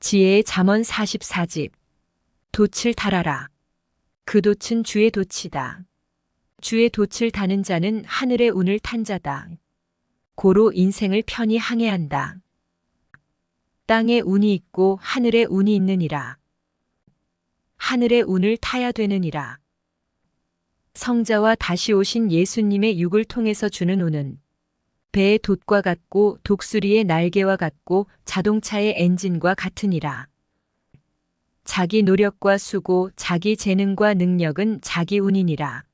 지혜의 잠언 44집. 돛을 달아라. 그 돛은 주의 돛이다. 주의 돛을 다는 자는 하늘의 운을 탄 자다. 고로 인생을 편히 항해한다. 땅에 운이 있고 하늘에 운이 있느니라. 하늘의 운을 타야 되느니라. 성자와 다시 오신 예수님의 육을 통해서 주는 운은 배의 돛과 같고 독수리의 날개와 같고 자동차의 엔진과 같으니라. 자기 노력과 수고, 자기 재능과 능력은 자기 운이니라.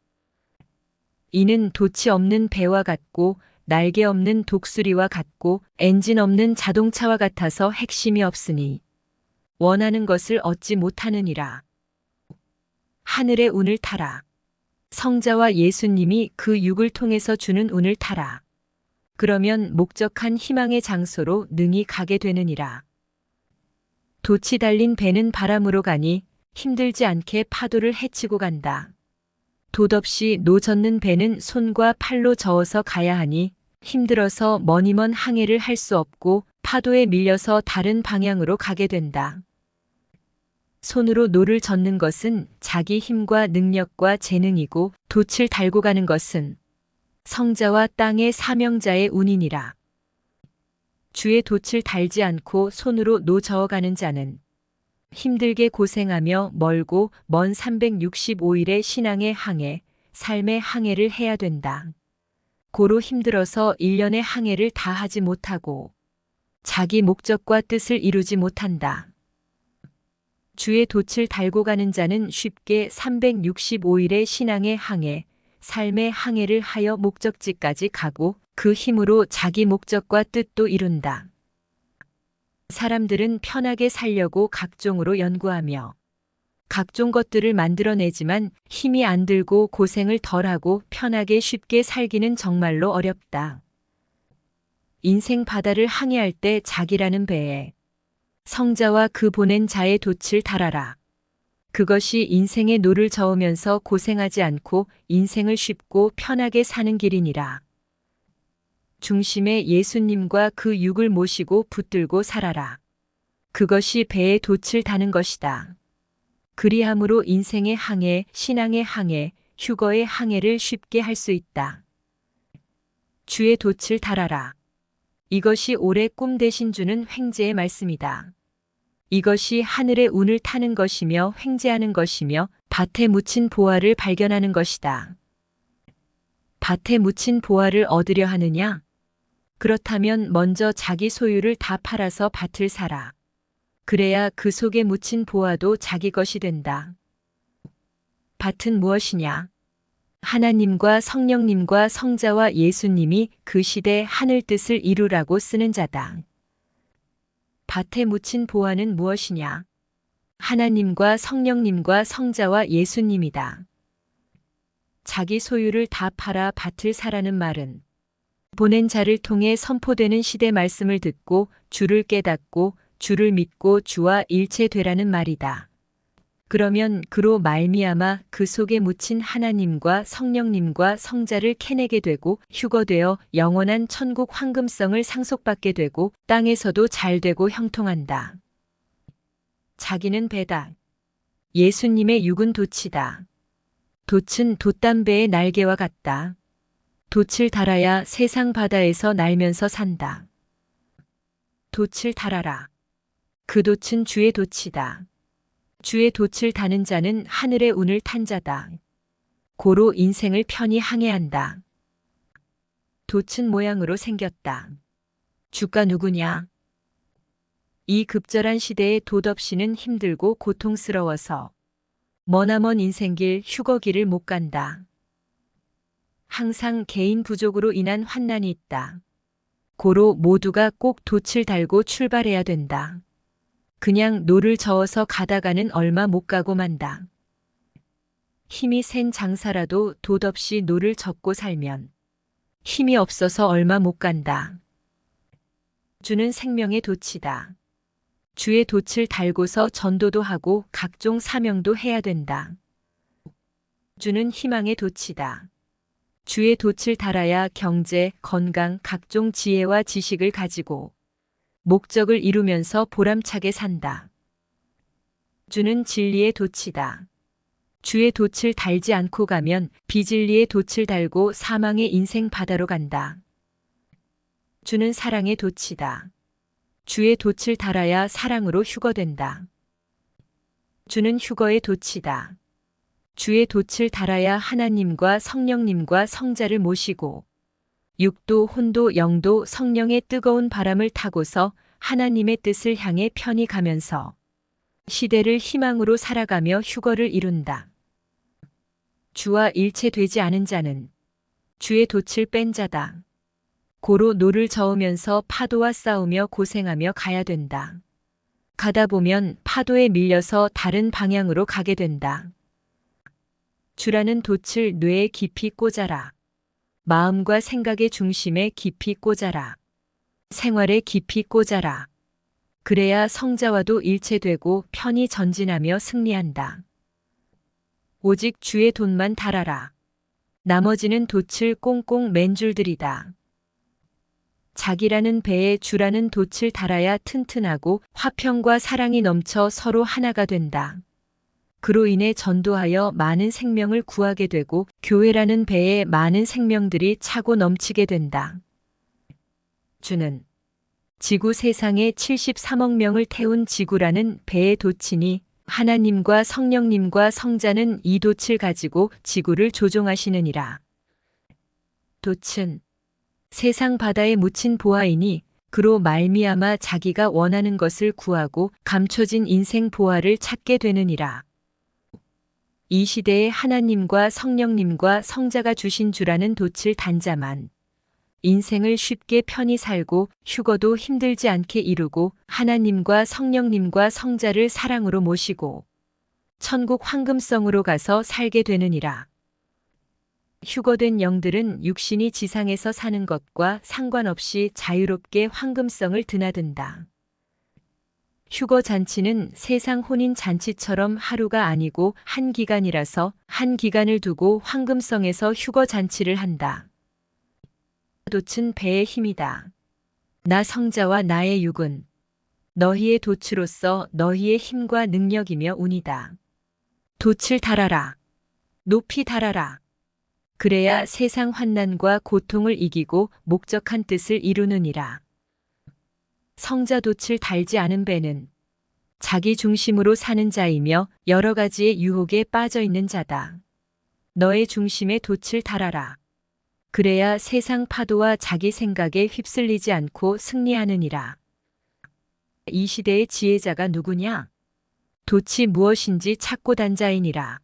이는 돛이 없는 배와 같고 날개 없는 독수리와 같고 엔진 없는 자동차와 같아서 핵심이 없으니 원하는 것을 얻지 못하느니라. 하늘의 운을 타라. 성자와 예수님이 그 육을 통해서 주는 운을 타라. 그러면 목적한 희망의 장소로 능히 가게 되느니라. 돛이 달린 배는 바람으로 가니 힘들지 않게 파도를 헤치고 간다. 돛 없이 노 젓는 배는 손과 팔로 저어서 가야 하니 힘들어서 머니먼 항해를 할 수 없고 파도에 밀려서 다른 방향으로 가게 된다. 손으로 노를 젓는 것은 자기 힘과 능력과 재능이고 돛을 달고 가는 것은 성자와 땅의 사명자의 운이니라. 주의 돛을 달지 않고 손으로 노 저어가는 자는 힘들게 고생하며 멀고 먼 365일의 신앙의 항해, 삶의 항해를 해야 된다. 고로 힘들어서 1년의 항해를 다 하지 못하고 자기 목적과 뜻을 이루지 못한다. 주의 돛을 달고 가는 자는 쉽게 365일의 신앙의 항해, 삶의 항해를 하여 목적지까지 가고 그 힘으로 자기 목적과 뜻도 이룬다. 사람들은 편하게 살려고 각종으로 연구하며 각종 것들을 만들어내지만 힘이 안 들고 고생을 덜하고 편하게 쉽게 살기는 정말로 어렵다. 인생 바다를 항해할 때 자기라는 배에 성자와 그 보낸 자의 돛을 달아라. 그것이 인생의 노를 저으면서 고생하지 않고 인생을 쉽고 편하게 사는 길이니라. 중심에 예수님과 그 육을 모시고 붙들고 살아라. 그것이 배의 돛을 다는 것이다. 그리함으로 인생의 항해, 신앙의 항해, 휴거의 항해를 쉽게 할 수 있다. 주의 돛을 달아라. 이것이 올해 꿈 대신 주는 횡재의 말씀이다. 이것이 하늘의 운을 타는 것이며 횡재하는 것이며 밭에 묻힌 보화를 발견하는 것이다. 밭에 묻힌 보화를 얻으려 하느냐? 그렇다면 먼저 자기 소유를 다 팔아서 밭을 사라. 그래야 그 속에 묻힌 보화도 자기 것이 된다. 밭은 무엇이냐? 하나님과 성령님과 성자와 예수님이 그 시대 하늘 뜻을 이루라고 쓰는 자다. 밭에 묻힌 보화는 무엇이냐? 하나님과 성령님과 성자와 예수님이다. 자기 소유를 다 팔아 밭을 사라는 말은 보낸 자를 통해 선포되는 시대 말씀을 듣고 주를 깨닫고 주를 믿고 주와 일체되라는 말이다. 그러면 그로 말미암아 그 속에 묻힌 하나님과 성령님과 성자를 캐내게 되고 휴거되어 영원한 천국 황금성을 상속받게 되고 땅에서도 잘 되고 형통한다. 자기는 배다. 예수님의 육은 돛이다. 돛은 돛담배의 날개와 같다. 돛을 달아야 세상 바다에서 날면서 산다. 돛을 달아라. 그 돛은 주의 돛이다. 주의 돛을 다는 자는 하늘의 운을 탄 자다. 고로 인생을 편히 항해한다. 돛은 모양으로 생겼다. 주가 누구냐? 이 급절한 시대에 돛 없이는 힘들고 고통스러워서 머나먼 인생길 휴거길을 못 간다. 항상 개인 부족으로 인한 환난이 있다. 고로 모두가 꼭 돛을 달고 출발해야 된다. 그냥 노를 저어서 가다가는 얼마 못 가고 만다. 힘이 센 장사라도 돛 없이 노를 젓고 살면 힘이 없어서 얼마 못 간다. 주는 생명의 돛이다. 주의 돛을 달고서 전도도 하고 각종 사명도 해야 된다. 주는 희망의 돛이다. 주의 돛을 달아야 경제, 건강, 각종 지혜와 지식을 가지고 목적을 이루면서 보람차게 산다. 주는 진리의 돛이다. 주의 돛을 달지 않고 가면 비진리의 돛을 달고 사망의 인생 바다로 간다. 주는 사랑의 돛이다. 주의 돛을 달아야 사랑으로 휴거된다. 주는 휴거의 돛이다. 주의 돛을 달아야 하나님과 성령님과 성자를 모시고 육도 혼도 영도 성령의 뜨거운 바람을 타고서 하나님의 뜻을 향해 편히 가면서 시대를 희망으로 살아가며 휴거를 이룬다. 주와 일체되지 않은 자는 주의 돛을 뺀 자다. 고로 노를 저으면서 파도와 싸우며 고생하며 가야 된다. 가다 보면 파도에 밀려서 다른 방향으로 가게 된다. 주라는 돛을 뇌에 깊이 꽂아라. 마음과 생각의 중심에 깊이 꽂아라. 생활에 깊이 꽂아라. 그래야 성자와도 일체되고 편히 전진하며 승리한다. 오직 주의 돛만 달아라. 나머지는 돛을 꽁꽁 맨 줄들이다. 자기라는 배에 주라는 돛을 달아야 튼튼하고 화평과 사랑이 넘쳐 서로 하나가 된다. 그로 인해 전도하여 많은 생명을 구하게 되고 교회라는 배에 많은 생명들이 차고 넘치게 된다. 주는 지구 세상에 73억 명을 태운 지구라는 배의 돛이니 하나님과 성령님과 성자는 이 돛을 가지고 지구를 조종하시느니라. 돛은 세상 바다에 묻힌 보화이니 그로 말미암아 자기가 원하는 것을 구하고 감춰진 인생 보화를 찾게 되느니라. 이 시대에 하나님과 성령님과 성자가 주신 주라는 돛을 단자만 인생을 쉽게 편히 살고 휴거도 힘들지 않게 이루고 하나님과 성령님과 성자를 사랑으로 모시고 천국 황금성으로 가서 살게 되느니라. 휴거된 영들은 육신이 지상에서 사는 것과 상관없이 자유롭게 황금성을 드나든다. 휴거 잔치는 세상 혼인 잔치처럼 하루가 아니고 한 기간이라서 한 기간을 두고 황금성에서 휴거 잔치를 한다. 돛은 배의 힘이다. 나 성자와 나의 육은 너희의 돛으로서 너희의 힘과 능력이며 운이다. 돛을 달아라. 높이 달아라. 그래야 세상 환난과 고통을 이기고 목적한 뜻을 이루느니라. 성자 돛을 달지 않은 배는 자기 중심으로 사는 자이며 여러 가지의 유혹에 빠져 있는 자다. 너의 중심에 돛을 달아라. 그래야 세상 파도와 자기 생각에 휩쓸리지 않고 승리하느니라. 이 시대의 지혜자가 누구냐? 돛이 무엇인지 찾고 단 자이니라.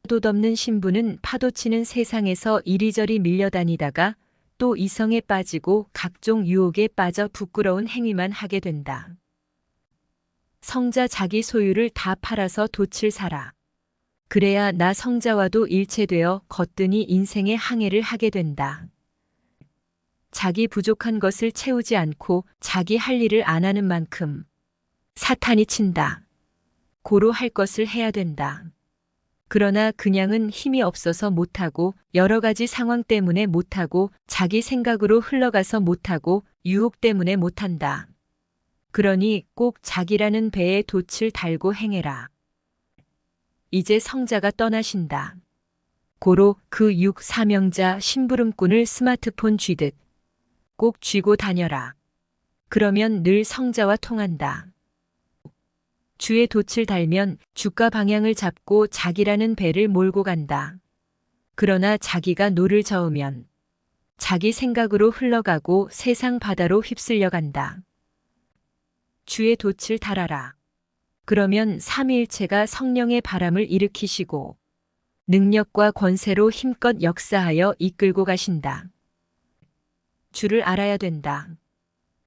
돛없는 신부는 파도치는 세상에서 이리저리 밀려다니다가 또 이성에 빠지고 각종 유혹에 빠져 부끄러운 행위만 하게 된다. 성자 자기 소유를 다 팔아서 돛을 사라. 그래야 나 성자와도 일체되어 거뜬히 인생의 항해를 하게 된다. 자기 부족한 것을 채우지 않고 자기 할 일을 안 하는 만큼 사탄이 친다. 고로 할 것을 해야 된다. 그러나 그냥은 힘이 없어서 못하고 여러 가지 상황 때문에 못하고 자기 생각으로 흘러가서 못하고 유혹 때문에 못한다. 그러니 꼭 자기라는 배에 돛을 달고 행해라. 이제 성자가 떠나신다. 고로 그 육 사명자 심부름꾼을 스마트폰 쥐듯 꼭 쥐고 다녀라. 그러면 늘 성자와 통한다. 주의 돛을 달면 주가 방향을 잡고 자기라는 배를 몰고 간다. 그러나 자기가 노를 저으면 자기 생각으로 흘러가고 세상 바다로 휩쓸려 간다. 주의 돛을 달아라. 그러면 삼위일체가 성령의 바람을 일으키시고 능력과 권세로 힘껏 역사하여 이끌고 가신다. 주를 알아야 된다.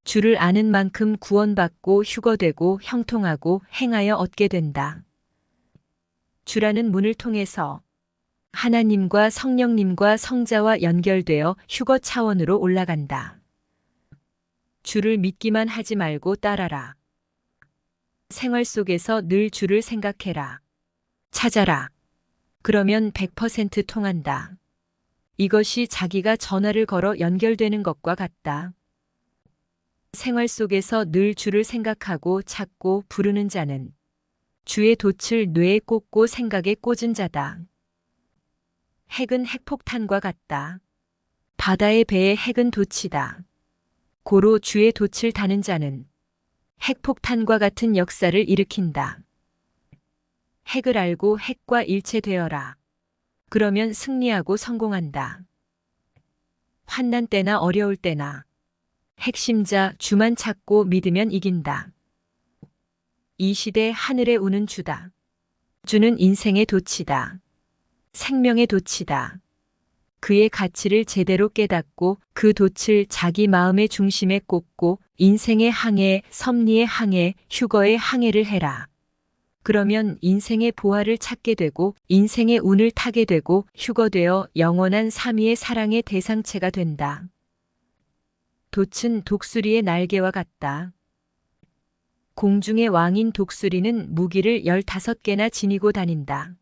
주를 아는 만큼 구원받고 휴거되고 형통하고 행하여 얻게 된다. 주라는 문을 통해서 하나님과 성령님과 성자와 연결되어 휴거 차원으로 올라간다. 주를 믿기만 하지 말고 따라라. 생활 속에서 늘 주를 생각해라. 찾아라. 그러면 100% 통한다. 이것이 자기가 전화를 걸어 연결되는 것과 같다. 생활 속에서 늘 주를 생각하고 찾고 부르는 자는 주의 돛을 뇌에 꽂고 생각에 꽂은 자다. 핵은 핵폭탄과 같다. 바다의 배의 핵은 돛이다. 고로 주의 돛을 다는 자는 핵폭탄과 같은 역사를 일으킨다. 핵을 알고 핵과 일체되어라. 그러면 승리하고 성공한다. 환난 때나 어려울 때나 핵심자 주만 찾고 믿으면 이긴다. 이 시대 하늘에 우는 주다. 주는 인생의 돛이다. 생명의 돛이다. 그의 가치를 제대로 깨닫고 그 돛을 자기 마음의 중심에 꽂고 인생의 항해, 섭리의 항해, 휴거의 항해를 해라. 그러면 인생의 보화를 찾게 되고 인생의 운을 타게 되고 휴거되어 영원한 삼위의 사랑의 대상체가 된다. 돛은 독수리의 날개와 같다. 공중의 왕인 독수리는 무기를 15개나 지니고 다닌다.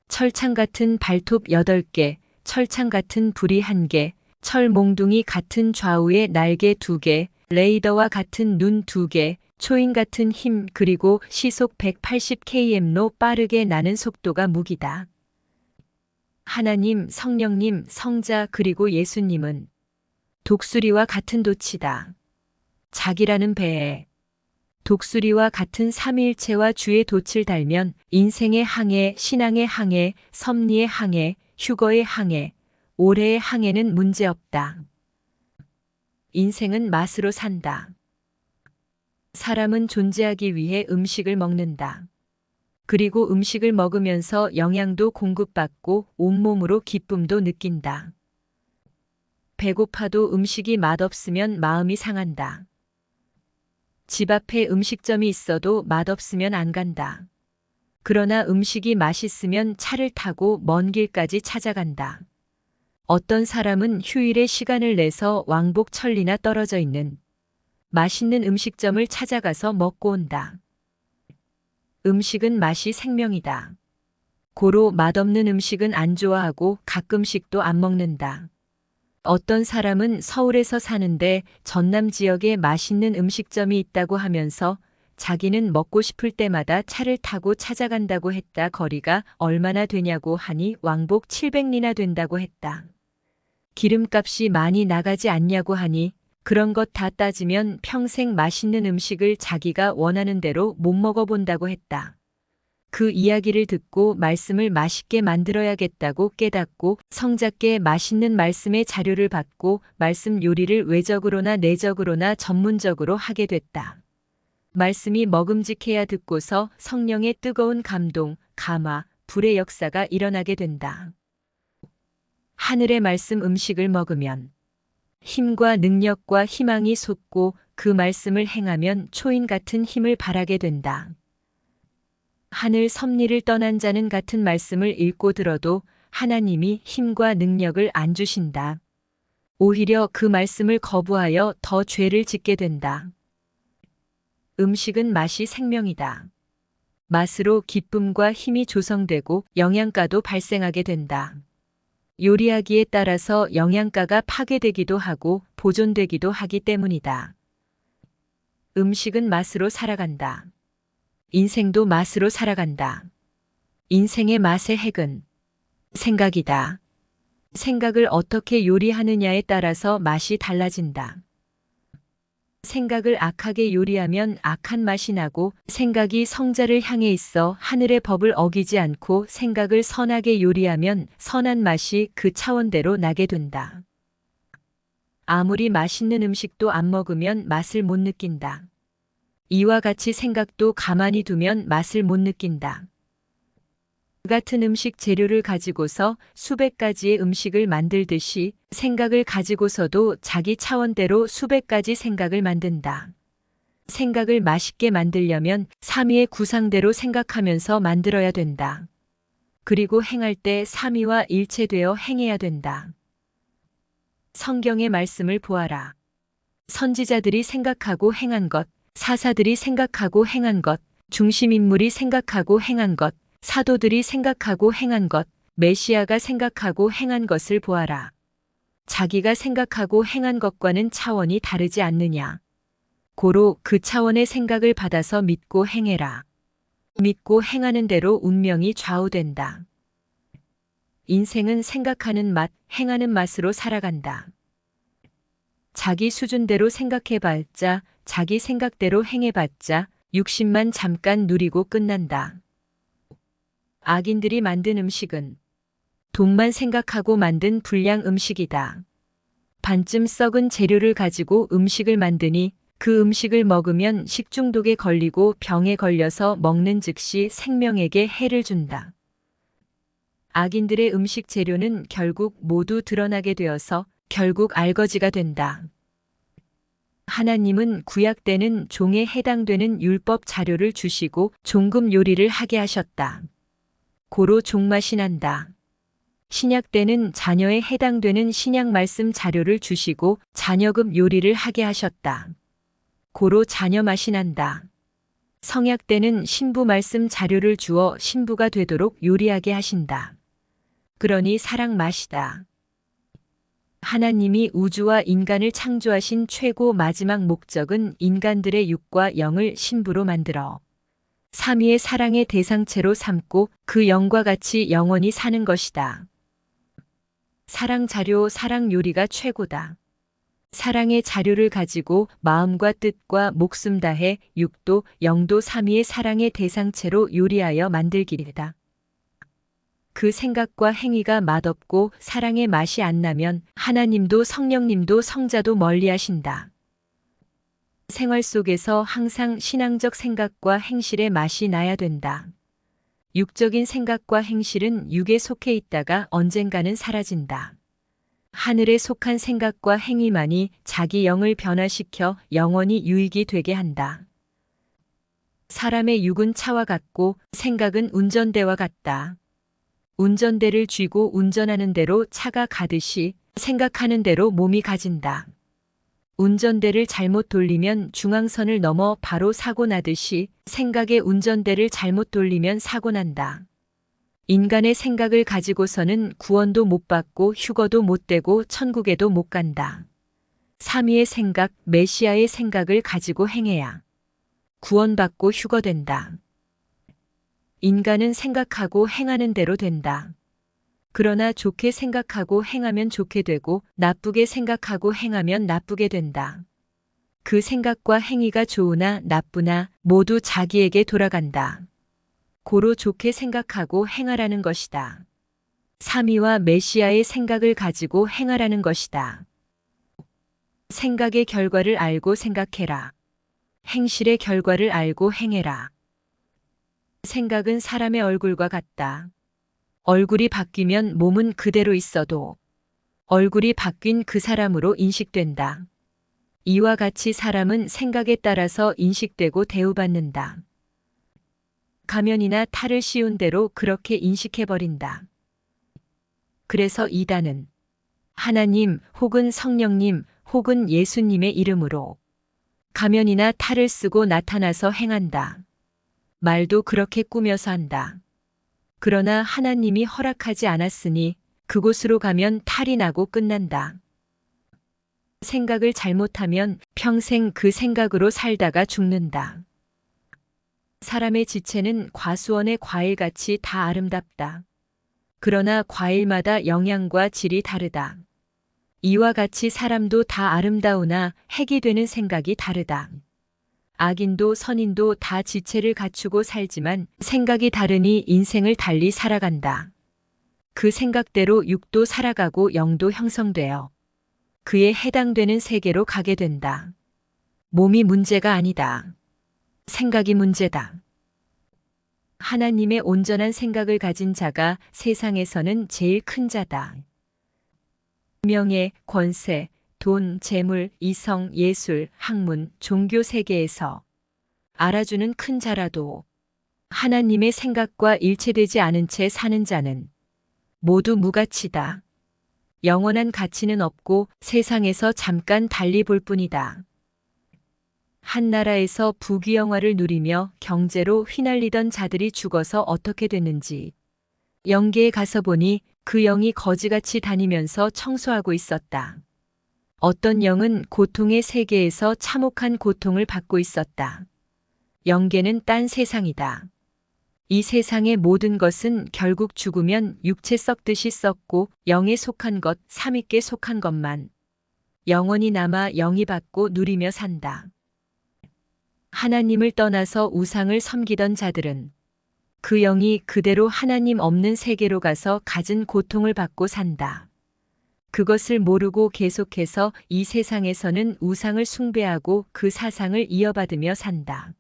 철창 같은 발톱 8개, 철창 같은 부리 1개, 철몽둥이 같은 좌우의 날개 2개, 레이더와 같은 눈 2개, 초인 같은 힘 그리고 시속 180km로 빠르게 나는 속도가 무기다. 하나님, 성령님, 성자 그리고 예수님은 독수리와 같은 돛이다. 자기라는 배에 독수리와 같은 삼위일체와 주의 돛을 달면 인생의 항해, 신앙의 항해, 섭리의 항해, 휴거의 항해, 올해의 항해는 문제없다. 인생은 맛으로 산다. 사람은 존재하기 위해 음식을 먹는다. 그리고 음식을 먹으면서 영양도 공급받고 온몸으로 기쁨도 느낀다. 배고파도 음식이 맛없으면 마음이 상한다. 집 앞에 음식점이 있어도 맛없으면 안 간다. 그러나 음식이 맛있으면 차를 타고 먼 길까지 찾아간다. 어떤 사람은 휴일에 시간을 내서 왕복 천리나 떨어져 있는 맛있는 음식점을 찾아가서 먹고 온다. 음식은 맛이 생명이다. 고로 맛없는 음식은 안 좋아하고 가끔씩도 안 먹는다. 어떤 사람은 서울에서 사는데 전남 지역에 맛있는 음식점이 있다고 하면서 자기는 먹고 싶을 때마다 차를 타고 찾아간다고 했다. 거리가 얼마나 되냐고 하니 왕복 700리나 된다고 했다. 기름값이 많이 나가지 않냐고 하니 그런 것 다 따지면 평생 맛있는 음식을 자기가 원하는 대로 못 먹어본다고 했다. 그 이야기를 듣고 말씀을 맛있게 만들어야겠다고 깨닫고 성자께 맛있는 말씀의 자료를 받고 말씀 요리를 외적으로나 내적으로나 전문적으로 하게 됐다. 말씀이 먹음직해야 듣고서 성령의 뜨거운 감동, 감화, 불의 역사가 일어나게 된다. 하늘의 말씀 음식을 먹으면 힘과 능력과 희망이 솟고 그 말씀을 행하면 초인 같은 힘을 발하게 된다. 하늘 섭리를 떠난 자는 같은 말씀을 읽고 들어도 하나님이 힘과 능력을 안 주신다. 오히려 그 말씀을 거부하여 더 죄를 짓게 된다. 음식은 맛이 생명이다. 맛으로 기쁨과 힘이 조성되고 영양가도 발생하게 된다. 요리하기에 따라서 영양가가 파괴되기도 하고 보존되기도 하기 때문이다. 음식은 맛으로 살아간다. 인생도 맛으로 살아간다. 인생의 맛의 핵은 생각이다. 생각을 어떻게 요리하느냐에 따라서 맛이 달라진다. 생각을 악하게 요리하면 악한 맛이 나고 생각이 성자를 향해 있어 하늘의 법을 어기지 않고 생각을 선하게 요리하면 선한 맛이 그 차원대로 나게 된다. 아무리 맛있는 음식도 안 먹으면 맛을 못 느낀다. 이와 같이 생각도 가만히 두면 맛을 못 느낀다. 같은 음식 재료를 가지고서 수백 가지의 음식을 만들듯이 생각을 가지고서도 자기 차원대로 수백 가지 생각을 만든다. 생각을 맛있게 만들려면 삼위의 구상대로 생각하면서 만들어야 된다. 그리고 행할 때 삼위와 일체되어 행해야 된다. 성경의 말씀을 보아라. 선지자들이 생각하고 행한 것, 사사들이 생각하고 행한 것, 중심인물이 생각하고 행한 것, 사도들이 생각하고 행한 것, 메시아가 생각하고 행한 것을 보아라. 자기가 생각하고 행한 것과는 차원이 다르지 않느냐. 고로 그 차원의 생각을 받아서 믿고 행해라. 믿고 행하는 대로 운명이 좌우된다. 인생은 생각하는 맛, 행하는 맛으로 살아간다. 자기 수준대로 생각해봤자, 자기 생각대로 행해봤자, 육신만 잠깐 누리고 끝난다. 악인들이 만든 음식은 돈만 생각하고 만든 불량 음식이다. 반쯤 썩은 재료를 가지고 음식을 만드니 그 음식을 먹으면 식중독에 걸리고 병에 걸려서 먹는 즉시 생명에게 해를 준다. 악인들의 음식 재료는 결국 모두 드러나게 되어서 결국 알거지가 된다. 하나님은 구약 때는 종에 해당되는 율법 자료를 주시고 종급 요리를 하게 하셨다. 고로 종맛이 난다. 신약 때는 자녀에 해당되는 신약 말씀 자료를 주시고 자녀급 요리를 하게 하셨다. 고로 자녀 맛이 난다. 성약 때는 신부 말씀 자료를 주어 신부가 되도록 요리하게 하신다. 그러니 사랑 맛이다. 하나님이 우주와 인간을 창조하신 최고 마지막 목적은 인간들의 육과 영을 신부로 만들어 삼위의 사랑의 대상체로 삼고 그 영과 같이 영원히 사는 것이다. 사랑 자료, 사랑 요리가 최고다. 사랑의 자료를 가지고 마음과 뜻과 목숨 다해 육도, 영도 삼위의 사랑의 대상체로 요리하여 만들기이다. 그 생각과 행위가 맛없고 사랑의 맛이 안 나면 하나님도 성령님도 성자도 멀리하신다. 생활 속에서 항상 신앙적 생각과 행실의 맛이 나야 된다. 육적인 생각과 행실은 육에 속해 있다가 언젠가는 사라진다. 하늘에 속한 생각과 행위만이 자기 영을 변화시켜 영원히 유익이 되게 한다. 사람의 육은 차와 같고 생각은 운전대와 같다. 운전대를 쥐고 운전하는 대로 차가 가듯이 생각하는 대로 몸이 가진다. 운전대를 잘못 돌리면 중앙선을 넘어 바로 사고 나듯이 생각의 운전대를 잘못 돌리면 사고 난다. 인간의 생각을 가지고서는 구원도 못 받고 휴거도 못 되고 천국에도 못 간다. 삼위의 생각, 메시아의 생각을 가지고 행해야 구원받고 휴거된다. 인간은 생각하고 행하는 대로 된다. 그러나 좋게 생각하고 행하면 좋게 되고 나쁘게 생각하고 행하면 나쁘게 된다. 그 생각과 행위가 좋으나 나쁘나 모두 자기에게 돌아간다. 고로 좋게 생각하고 행하라는 것이다. 삼위와 메시아의 생각을 가지고 행하라는 것이다. 생각의 결과를 알고 생각해라. 행실의 결과를 알고 행해라. 생각은 사람의 얼굴과 같다. 얼굴이 바뀌면 몸은 그대로 있어도 얼굴이 바뀐 그 사람으로 인식된다. 이와 같이 사람은 생각에 따라서 인식되고 대우받는다. 가면이나 탈을 씌운 대로 그렇게 인식해버린다. 그래서 이단은 하나님 혹은 성령님 혹은 예수님의 이름으로 가면이나 탈을 쓰고 나타나서 행한다. 말도 그렇게 꾸며서 한다. 그러나 하나님이 허락하지 않았으니 그곳으로 가면 탈이 나고 끝난다. 생각을 잘못하면 평생 그 생각으로 살다가 죽는다. 사람의 지체는 과수원의 과일같이 다 아름답다. 그러나 과일마다 영양과 질이 다르다. 이와 같이 사람도 다 아름다우나 핵이 되는 생각이 다르다. 악인도 선인도 다 지체를 갖추고 살지만 생각이 다르니 인생을 달리 살아간다. 그 생각대로 육도 살아가고 영도 형성되어 그에 해당되는 세계로 가게 된다. 몸이 문제가 아니다. 생각이 문제다. 하나님의 온전한 생각을 가진 자가 세상에서는 제일 큰 자다. 명예, 권세, 돈, 재물, 이성, 예술, 학문, 종교 세계에서 알아주는 큰 자라도 하나님의 생각과 일체되지 않은 채 사는 자는 모두 무가치다. 영원한 가치는 없고 세상에서 잠깐 달리 볼 뿐이다. 한 나라에서 부귀영화를 누리며 경제로 휘날리던 자들이 죽어서 어떻게 됐는지 영계에 가서 보니 그 영이 거지같이 다니면서 청소하고 있었다. 어떤 영은 고통의 세계에서 참혹한 고통을 받고 있었다. 영계는 딴 세상이다. 이 세상의 모든 것은 결국 죽으면 육체 썩듯이 썩고 영에 속한 것, 삼위께 속한 것만 영원히 남아 영이 받고 누리며 산다. 하나님을 떠나서 우상을 섬기던 자들은 그 영이 그대로 하나님 없는 세계로 가서 갖은 고통을 받고 산다. 그것을 모르고 계속해서 이 세상에서는 우상을 숭배하고 그 사상을 이어받으며 산다.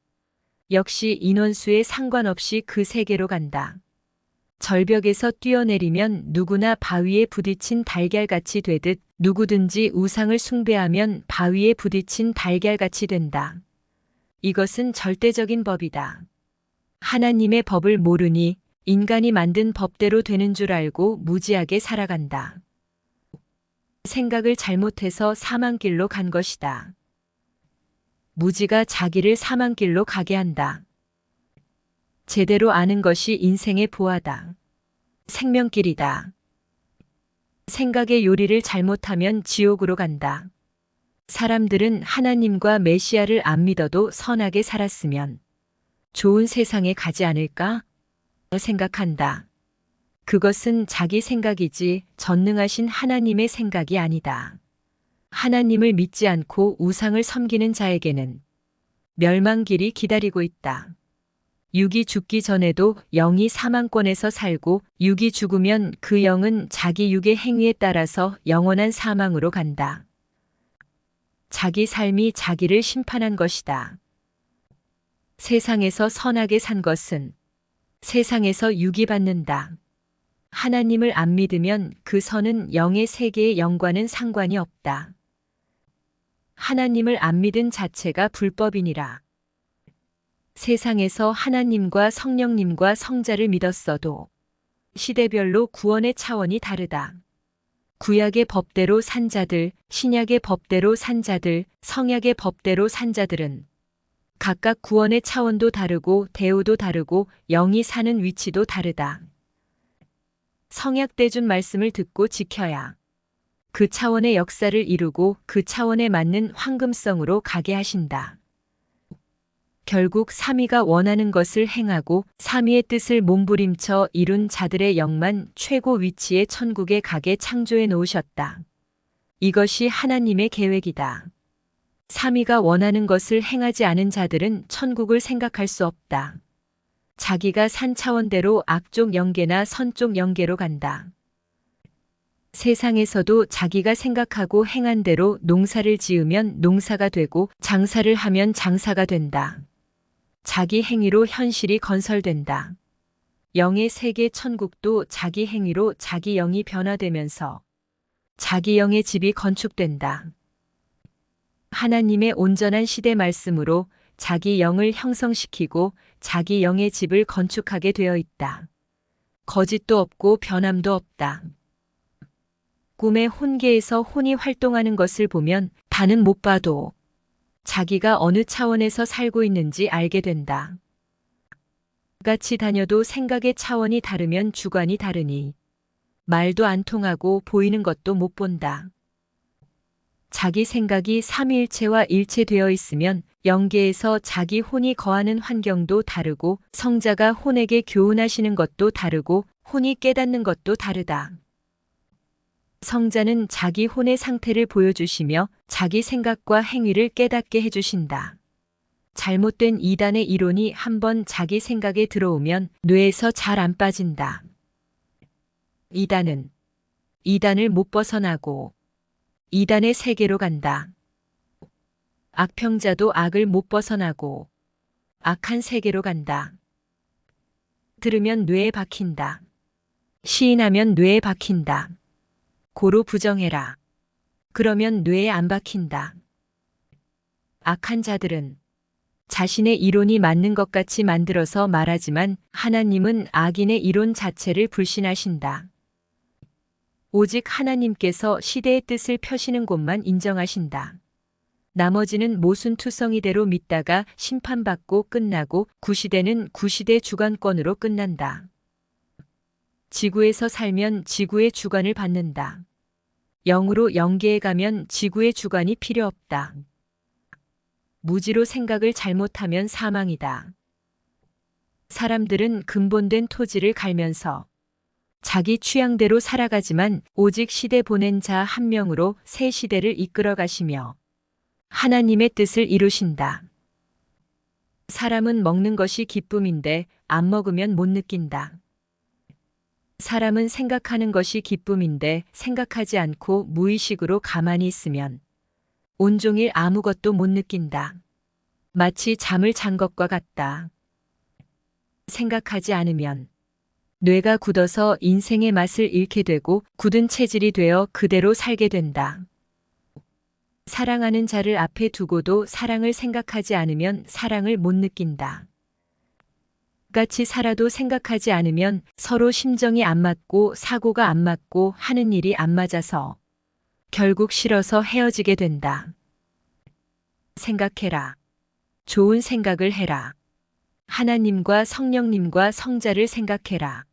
역시 인원수에 상관없이 그 세계로 간다. 절벽에서 뛰어내리면 누구나 바위에 부딪힌 달걀같이 되듯 누구든지 우상을 숭배하면 바위에 부딪힌 달걀같이 된다. 이것은 절대적인 법이다. 하나님의 법을 모르니 인간이 만든 법대로 되는 줄 알고 무지하게 살아간다. 생각을 잘못해서 사망길로 간 것이다. 무지가 자기를 사망길로 가게 한다. 제대로 아는 것이 인생의 보화다. 생명길이다. 생각의 요리를 잘못하면 지옥으로 간다. 사람들은 하나님과 메시아를 안 믿어도 선하게 살았으면 좋은 세상에 가지 않을까 생각한다. 그것은 자기 생각이지 전능하신 하나님의 생각이 아니다. 하나님을 믿지 않고 우상을 섬기는 자에게는 멸망길이 기다리고 있다. 육이 죽기 전에도 영이 사망권에서 살고 육이 죽으면 그 영은 자기 육의 행위에 따라서 영원한 사망으로 간다. 자기 삶이 자기를 심판한 것이다. 세상에서 선하게 산 것은 세상에서 유기 받는다. 하나님을 안 믿으면 그 선은 영의 세계의 영과는 상관이 없다. 하나님을 안 믿은 자체가 불법이니라. 세상에서 하나님과 성령님과 성자를 믿었어도 시대별로 구원의 차원이 다르다. 구약의 법대로 산 자들, 신약의 법대로 산 자들, 성약의 법대로 산 자들은 각각 구원의 차원도 다르고 대우도 다르고 영이 사는 위치도 다르다. 성약대 준 말씀을 듣고 지켜야 그 차원의 역사를 이루고 그 차원에 맞는 황금성으로 가게 하신다. 결국 삼위가 원하는 것을 행하고 삼위의 뜻을 몸부림쳐 이룬 자들의 영만 최고 위치의 천국에 가게 창조해 놓으셨다. 이것이 하나님의 계획이다. 삼위가 원하는 것을 행하지 않은 자들은 천국을 생각할 수 없다. 자기가 산 차원대로 악쪽 영계나 선쪽 영계로 간다. 세상에서도 자기가 생각하고 행한 대로 농사를 지으면 농사가 되고 장사를 하면 장사가 된다. 자기 행위로 현실이 건설된다. 영의 세계 천국도 자기 행위로 자기 영이 변화되면서 자기 영의 집이 건축된다. 하나님의 온전한 시대 말씀으로 자기 영을 형성시키고 자기 영의 집을 건축하게 되어 있다. 거짓도 없고 변함도 없다. 꿈의 혼계에서 혼이 활동하는 것을 보면 다는 못 봐도 자기가 어느 차원에서 살고 있는지 알게 된다. 같이 다녀도 생각의 차원이 다르면 주관이 다르니 말도 안 통하고 보이는 것도 못 본다. 자기 생각이 삼위일체와 일체되어 있으면 영계에서 자기 혼이 거하는 환경도 다르고 성자가 혼에게 교훈하시는 것도 다르고 혼이 깨닫는 것도 다르다. 성자는 자기 혼의 상태를 보여주시며 자기 생각과 행위를 깨닫게 해주신다. 잘못된 이단의 이론이 한번 자기 생각에 들어오면 뇌에서 잘 안 빠진다. 이단을 못 벗어나고 이단의 세계로 간다. 악평자도 악을 못 벗어나고 악한 세계로 간다. 들으면 뇌에 박힌다. 시인하면 뇌에 박힌다. 고로 부정해라. 그러면 뇌에 안 박힌다. 악한 자들은 자신의 이론이 맞는 것 같이 만들어서 말하지만 하나님은 악인의 이론 자체를 불신하신다. 오직 하나님께서 시대의 뜻을 펴시는 곳만 인정하신다. 나머지는 모순투성이대로 믿다가 심판받고 끝나고 구시대는 구시대 주관권으로 끝난다. 지구에서 살면 지구의 주관을 받는다. 영으로 연계해 가면 지구의 주관이 필요 없다. 무지로 생각을 잘못하면 사망이다. 사람들은 근본된 토지를 갈면서 자기 취향대로 살아가지만 오직 시대 보낸 자 한 명으로 새 시대를 이끌어 가시며 하나님의 뜻을 이루신다. 사람은 먹는 것이 기쁨인데 안 먹으면 못 느낀다. 사람은 생각하는 것이 기쁨인데 생각하지 않고 무의식으로 가만히 있으면 온종일 아무것도 못 느낀다. 마치 잠을 잔 것과 같다. 생각하지 않으면 뇌가 굳어서 인생의 맛을 잃게 되고 굳은 체질이 되어 그대로 살게 된다. 사랑하는 자를 앞에 두고도 사랑을 생각하지 않으면 사랑을 못 느낀다. 같이 살아도 생각하지 않으면 서로 심정이 안 맞고 사고가 안 맞고 하는 일이 안 맞아서 결국 싫어서 헤어지게 된다. 생각해라. 좋은 생각을 해라. 하나님과 성령님과 성자를 생각해라.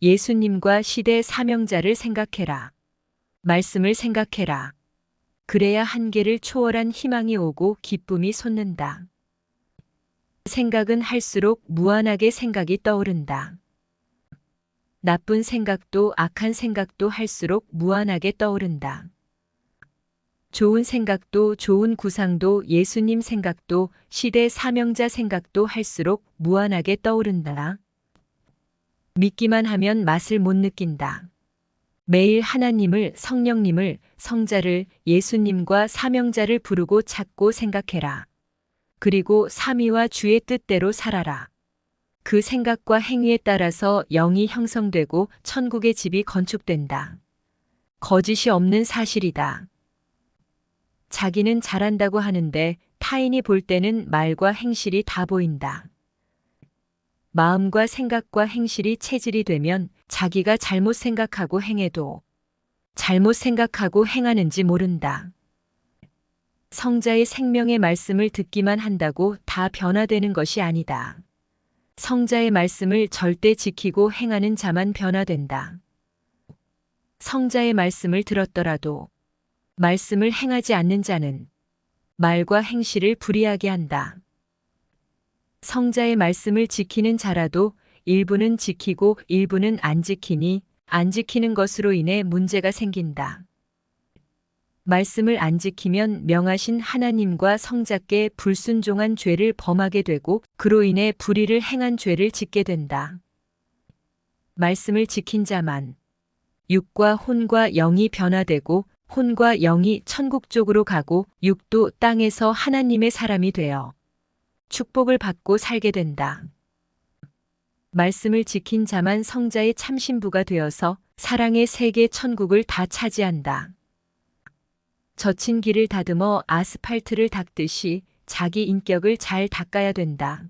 예수님과 시대 사명자를 생각해라. 말씀을 생각해라. 그래야 한계를 초월한 희망이 오고 기쁨이 솟는다. 생각은 할수록 무한하게 생각이 떠오른다. 나쁜 생각도 악한 생각도 할수록 무한하게 떠오른다. 좋은 생각도 좋은 구상도 예수님 생각도 시대 사명자 생각도 할수록 무한하게 떠오른다. 믿기만 하면 맛을 못 느낀다. 매일 하나님을, 성령님을, 성자를, 예수님과 사명자를 부르고 찾고 생각해라. 그리고 삼위와 주의 뜻대로 살아라. 그 생각과 행위에 따라서 영이 형성되고 천국의 집이 건축된다. 거짓이 없는 사실이다. 자기는 잘한다고 하는데 타인이 볼 때는 말과 행실이 다 보인다. 마음과 생각과 행실이 체질이 되면 자기가 잘못 생각하고 행해도 잘못 생각하고 행하는지 모른다. 성자의 생명의 말씀을 듣기만 한다고 다 변화되는 것이 아니다. 성자의 말씀을 절대 지키고 행하는 자만 변화된다. 성자의 말씀을 들었더라도 말씀을 행하지 않는 자는 말과 행실을 불이하게 한다. 성자의 말씀을 지키는 자라도 일부는 지키고 일부는 안 지키니 안 지키는 것으로 인해 문제가 생긴다. 말씀을 안 지키면 명하신 하나님과 성자께 불순종한 죄를 범하게 되고 그로 인해 불의를 행한 죄를 짓게 된다. 말씀을 지킨 자만 육과 혼과 영이 변화되고 혼과 영이 천국 쪽으로 가고 육도 땅에서 하나님의 사람이 되어 축복을 받고 살게 된다. 말씀을 지킨 자만 성자의 참신부가 되어서 사랑의 세계 천국을 다 차지한다. 젖힌 길을 다듬어 아스팔트를 닦듯이 자기 인격을 잘 닦아야 된다.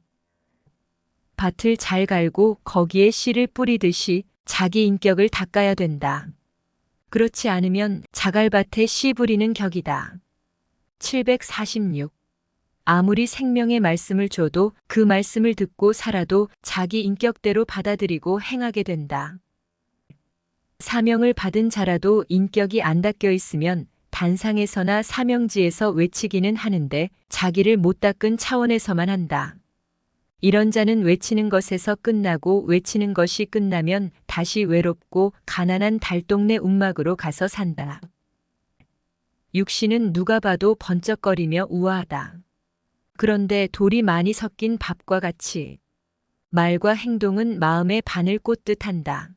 밭을 잘 갈고 거기에 씨를 뿌리듯이 자기 인격을 닦아야 된다. 그렇지 않으면 자갈밭에 씨 부리는 격이다. 746. 아무리 생명의 말씀을 줘도 그 말씀을 듣고 살아도 자기 인격대로 받아들이고 행하게 된다. 사명을 받은 자라도 인격이 안 닦여 있으면 단상에서나 사명지에서 외치기는 하는데 자기를 못 닦은 차원에서만 한다. 이런 자는 외치는 것에서 끝나고 외치는 것이 끝나면 다시 외롭고 가난한 달동네 움막으로 가서 산다. 육신은 누가 봐도 번쩍거리며 우아하다. 그런데 돌이 많이 섞인 밥과 같이 말과 행동은 마음의 바늘 꽂듯 한다.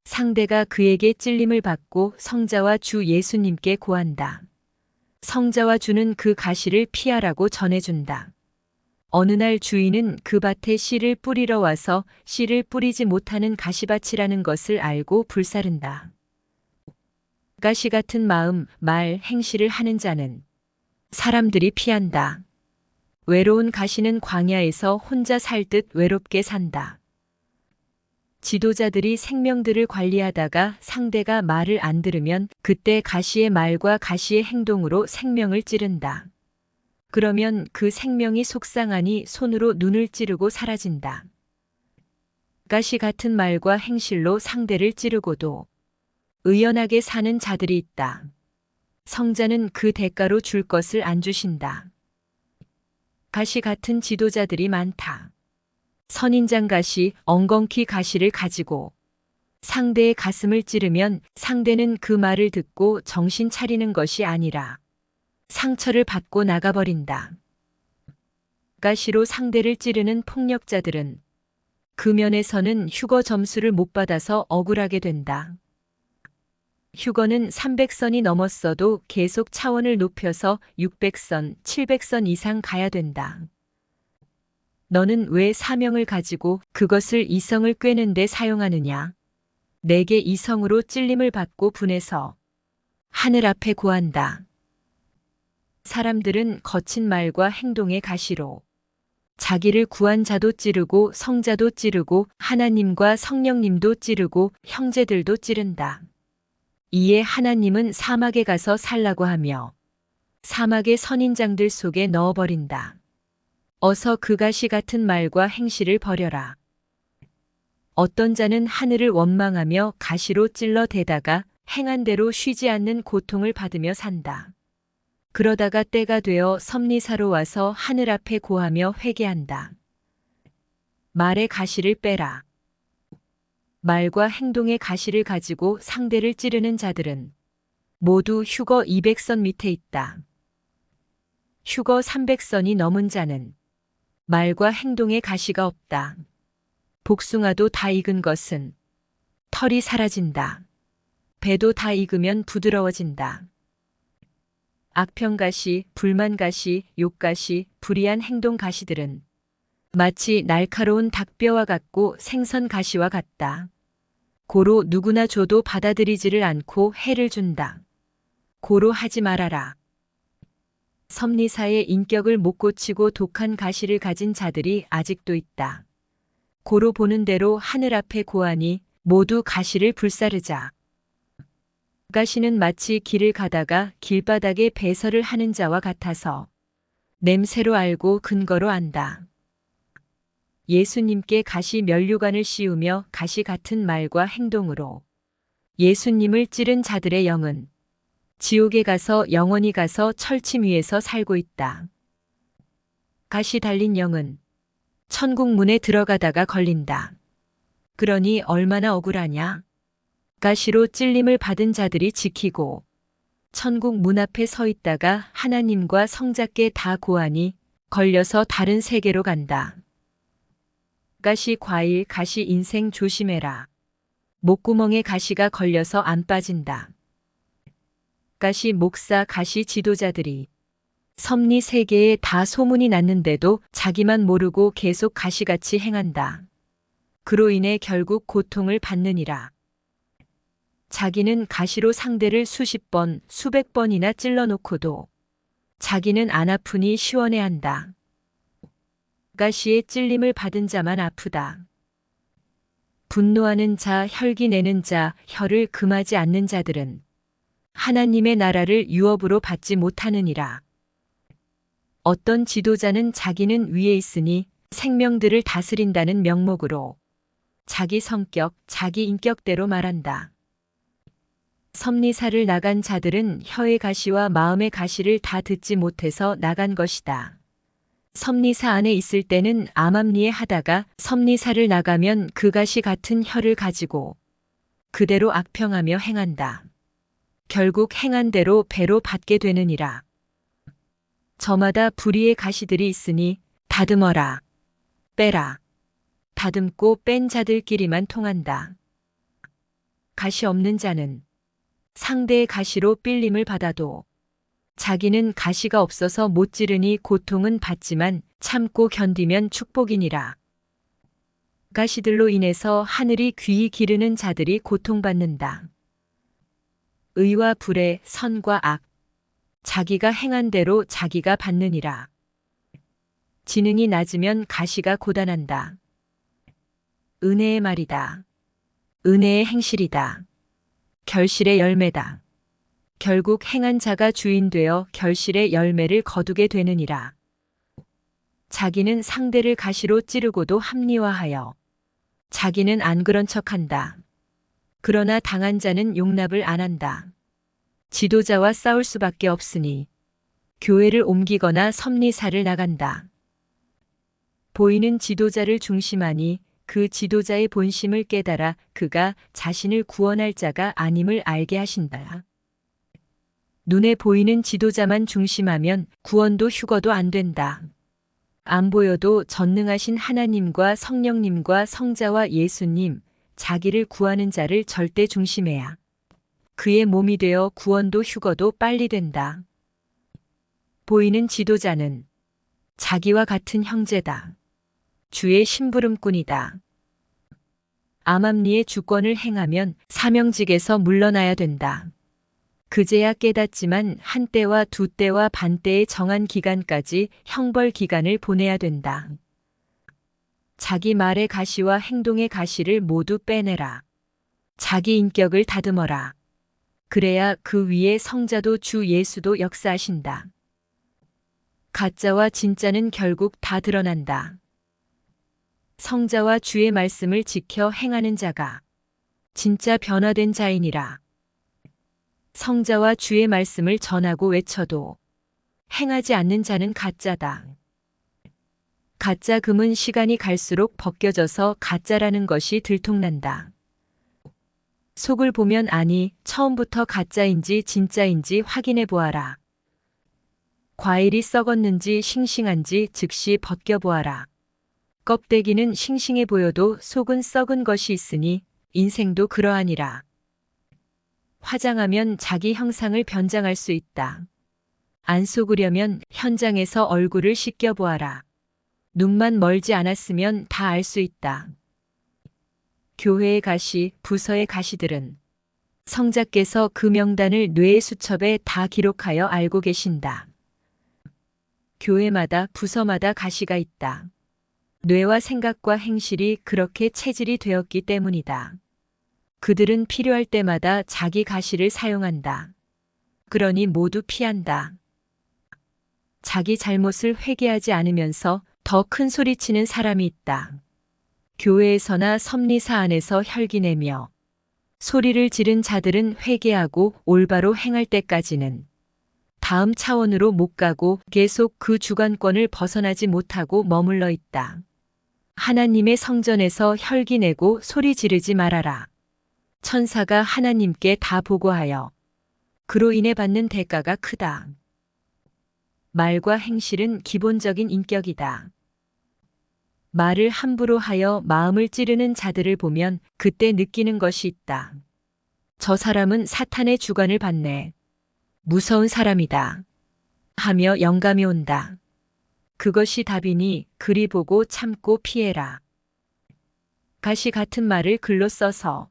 상대가 그에게 찔림을 받고 성자와 주 예수님께 고한다. 성자와 주는 그 가시를 피하라고 전해준다. 어느 날 주인은 그 밭에 씨를 뿌리러 와서 씨를 뿌리지 못하는 가시밭이라는 것을 알고 불사른다. 가시 같은 마음, 말, 행실을 하는 자는 사람들이 피한다. 외로운 가시는 광야에서 혼자 살 듯 외롭게 산다. 지도자들이 생명들을 관리하다가 상대가 말을 안 들으면 그때 가시의 말과 가시의 행동으로 생명을 찌른다. 그러면 그 생명이 속상하니 손으로 눈을 찌르고 사라진다. 가시 같은 말과 행실로 상대를 찌르고도 의연하게 사는 자들이 있다. 성자는 그 대가로 줄 것을 안 주신다. 가시 같은 지도자들이 많다. 선인장 가시, 엉겅퀴 가시를 가지고 상대의 가슴을 찌르면 상대는 그 말을 듣고 정신 차리는 것이 아니라 상처를 받고 나가버린다. 가시로 상대를 찌르는 폭력자들은 그 면에서는 휴거 점수를 못 받아서 억울하게 된다. 휴거는 300선이 넘었어도 계속 차원을 높여서 600선, 700선 이상 가야 된다. 너는 왜 사명을 가지고 그것을 이성을 꿰는 데 사용하느냐? 내게 이성으로 찔림을 받고 분해서 하늘 앞에 고한다. 사람들은 거친 말과 행동의 가시로 자기를 구한 자도 찌르고 성자도 찌르고 하나님과 성령님도 찌르고 형제들도 찌른다. 이에 하나님은 사막에 가서 살라고 하며 사막의 선인장들 속에 넣어버린다. 어서 그 가시 같은 말과 행실을 버려라. 어떤 자는 하늘을 원망하며 가시로 찔러 대다가 행한 대로 쉬지 않는 고통을 받으며 산다. 그러다가 때가 되어 섭리사로 와서 하늘 앞에 고하며 회개한다. 말의 가시를 빼라. 말과 행동의 가시를 가지고 상대를 찌르는 자들은 모두 휴거 200선 밑에 있다. 휴거 300선이 넘은 자는 말과 행동의 가시가 없다. 복숭아도 다 익은 것은 털이 사라진다. 배도 다 익으면 부드러워진다. 악평가시, 불만가시, 욕가시, 불의한 행동 가시들은 마치 날카로운 닭뼈와 같고 생선 가시와 같다. 고로 누구나 줘도 받아들이지를 않고 해를 준다. 고로 하지 말아라. 섭리사의 인격을 못 고치고 독한 가시를 가진 자들이 아직도 있다. 고로 보는 대로 하늘 앞에 고하니 모두 가시를 불사르자. 가시는 마치 길을 가다가 길바닥에 배설을 하는 자와 같아서 냄새로 알고 근거로 안다. 예수님께 가시 면류관을 씌우며 가시 같은 말과 행동으로 예수님을 찌른 자들의 영은 지옥에 가서 영원히 가서 철침 위에서 살고 있다. 가시 달린 영은 천국 문에 들어가다가 걸린다. 그러니 얼마나 억울하냐? 가시로 찔림을 받은 자들이 지키고 천국 문 앞에 서 있다가 하나님과 성자께 다 고하니 걸려서 다른 세계로 간다. 가시 과일, 가시 인생 조심해라. 목구멍에 가시가 걸려서 안 빠진다. 가시 목사, 가시 지도자들이 섭리 세계에 다 소문이 났는데도 자기만 모르고 계속 가시같이 행한다. 그로 인해 결국 고통을 받느니라. 자기는 가시로 상대를 수십 번, 수백 번이나 찔러놓고도 자기는 안 아프니 시원해한다. 가시의 찔림을 받은 자만 아프다. 분노하는 자, 혈기 내는 자, 혀를 금하지 않는 자들은 하나님의 나라를 유업으로 받지 못하느니라. 어떤 지도자는 자기는 위에 있으니 생명들을 다스린다는 명목으로 자기 성격, 자기 인격대로 말한다. 섭리사를 나간 자들은 혀의 가시와 마음의 가시를 다 듣지 못해서 나간 것이다. 섭리사 안에 있을 때는 암암리에 하다가 섭리사를 나가면 그 가시 같은 혀를 가지고 그대로 악평하며 행한다. 결국 행한 대로 배로 받게 되느니라. 저마다 불의의 가시들이 있으니 다듬어라. 빼라. 다듬고 뺀 자들끼리만 통한다. 가시 없는 자는 상대의 가시로 삘림을 받아도 자기는 가시가 없어서 못 지르니 고통은 받지만 참고 견디면 축복이니라. 가시들로 인해서 하늘이 귀히 기르는 자들이 고통받는다. 의와 불의, 선과 악, 자기가 행한 대로 자기가 받느니라. 지능이 낮으면 가시가 고단한다. 은혜의 말이다. 은혜의 행실이다. 결실의 열매다. 결국 행한 자가 주인 되어 결실의 열매를 거두게 되느니라. 자기는 상대를 가시로 찌르고도 합리화하여 자기는 안 그런 척한다. 그러나 당한 자는 용납을 안 한다. 지도자와 싸울 수밖에 없으니 교회를 옮기거나 섭리사를 나간다. 보이는 지도자를 중심하니 그 지도자의 본심을 깨달아 그가 자신을 구원할 자가 아님을 알게 하신다. 눈에 보이는 지도자만 중심하면 구원도 휴거도 안 된다. 안 보여도 전능하신 하나님과 성령님과 성자와 예수님, 자기를 구하는 자를 절대 중심해야 그의 몸이 되어 구원도 휴거도 빨리 된다. 보이는 지도자는 자기와 같은 형제다. 주의 심부름꾼이다. 암암리의 주권을 행하면 사명직에서 물러나야 된다. 그제야 깨닫지만 한 때와 두 때와 반 때의 정한 기간까지 형벌 기간을 보내야 된다. 자기 말의 가시와 행동의 가시를 모두 빼내라. 자기 인격을 다듬어라. 그래야 그 위에 성자도 주 예수도 역사하신다. 가짜와 진짜는 결국 다 드러난다. 성자와 주의 말씀을 지켜 행하는 자가 진짜 변화된 자이니라. 성자와 주의 말씀을 전하고 외쳐도 행하지 않는 자는 가짜다. 가짜 금은 시간이 갈수록 벗겨져서 가짜라는 것이 들통난다. 속을 보면 아니, 처음부터 가짜인지 진짜인지 확인해 보아라. 과일이 썩었는지 싱싱한지 즉시 벗겨보아라. 껍데기는 싱싱해 보여도 속은 썩은 것이 있으니 인생도 그러하니라. 화장하면 자기 형상을 변장할 수 있다. 안 속으려면 현장에서 얼굴을 씻겨보아라. 눈만 멀지 않았으면 다 알 수 있다. 교회의 가시, 부서의 가시들은 성자께서 그 명단을 뇌의 수첩에 다 기록하여 알고 계신다. 교회마다 부서마다 가시가 있다. 뇌와 생각과 행실이 그렇게 체질이 되었기 때문이다. 그들은 필요할 때마다 자기 가시를 사용한다. 그러니 모두 피한다. 자기 잘못을 회개하지 않으면서 더 큰 소리치는 사람이 있다. 교회에서나 섭리사 안에서 혈기내며 소리를 지른 자들은 회개하고 올바로 행할 때까지는 다음 차원으로 못 가고 계속 그 주관권을 벗어나지 못하고 머물러 있다. 하나님의 성전에서 혈기내고 소리 지르지 말아라. 천사가 하나님께 다 보고하여 그로 인해 받는 대가가 크다. 말과 행실은 기본적인 인격이다. 말을 함부로 하여 마음을 찌르는 자들을 보면 그때 느끼는 것이 있다. 저 사람은 사탄의 주관을 받네. 무서운 사람이다. 하며 영감이 온다. 그것이 답이니 그리 보고 참고 피해라. 가시 같은 말을 글로 써서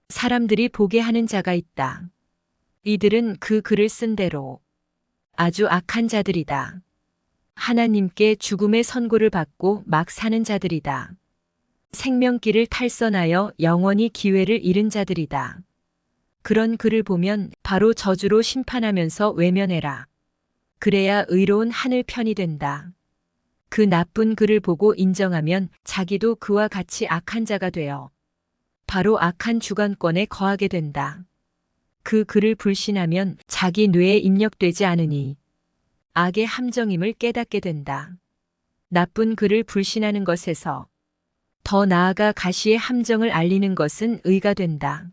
사람들이 보게 하는 자가 있다. 이들은 그 글을 쓴 대로 아주 악한 자들이다. 하나님께 죽음의 선고를 받고 막 사는 자들이다. 생명길을 탈선하여 영원히 기회를 잃은 자들이다. 그런 글을 보면 바로 저주로 심판하면서 외면해라. 그래야 의로운 하늘 편이 된다. 그 나쁜 글을 보고 인정하면 자기도 그와 같이 악한 자가 되어 바로 악한 주관권에 거하게 된다. 그 글을 불신하면 자기 뇌에 입력되지 않으니 악의 함정임을 깨닫게 된다. 나쁜 글을 불신하는 것에서 더 나아가 가시의 함정을 알리는 것은 의가 된다.